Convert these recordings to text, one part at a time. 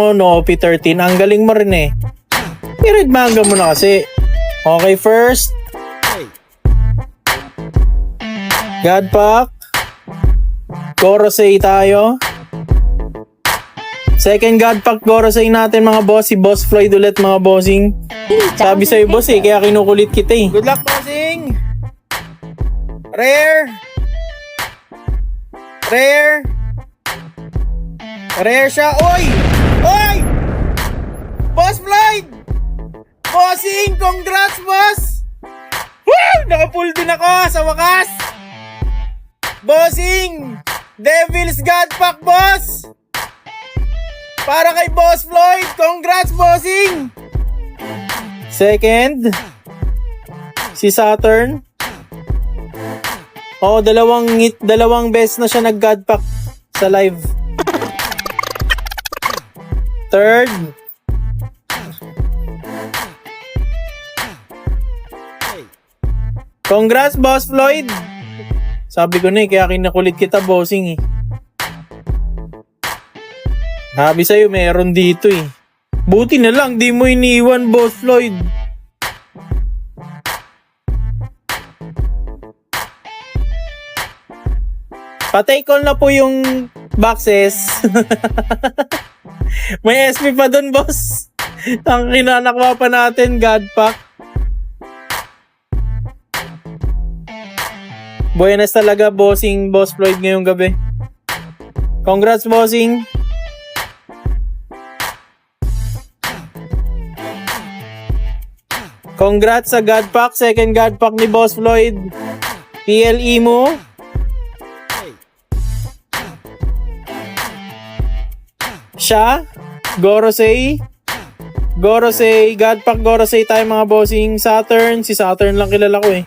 mo, no P13. Ang galing mo rin eh. I-red manga mo na kasi. Okay, first. Godpack. Gorosei tayo. Second Godpack Gorosei natin mga boss. Si Boss Floyd ulit mga bossing. Sabi sa'yo boss eh, kaya kinukulit kita eh. Good luck bossing! Rare! Rare! Rare siya! Oy! Oy! Boss Floyd! Bossing! Congrats boss! Woo! Nakapull din ako sa wakas! Bossing! Devil's Godpack boss! Para kay Boss Floyd! Congrats bossing! Second, si Saturn. Oh, dalawang beses na siya nag-godpack sa live. Third, congrats Boss Floyd. Sabi ko na eh, kaya kinakulit kita bossing eh. Sabi sa'yo, meron dito eh. Buti na lang, di mo iniwan, Boss Floyd. Pa-take all na po yung boxes. May SP pa dun, boss. Ang kinanakwa pa natin, Godpack. Buenas talaga, bossing, Boss Floyd ngayong gabi. Congrats, bossing. Congrats sa Godpack, second Godpack ni Boss Floyd. PLE mo. Siya, Gorosei. Gorosei, Godpack Gorosei tayo mga bossing. Saturn, si Saturn lang kilala ko eh.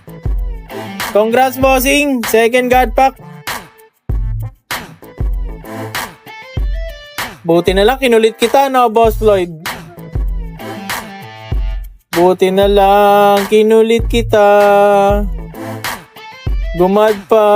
Congrats bossing, second Godpack. Buti na lang, kinulit kita no, Boss Floyd. Buti na lang, kinulit kita. Gumad pa.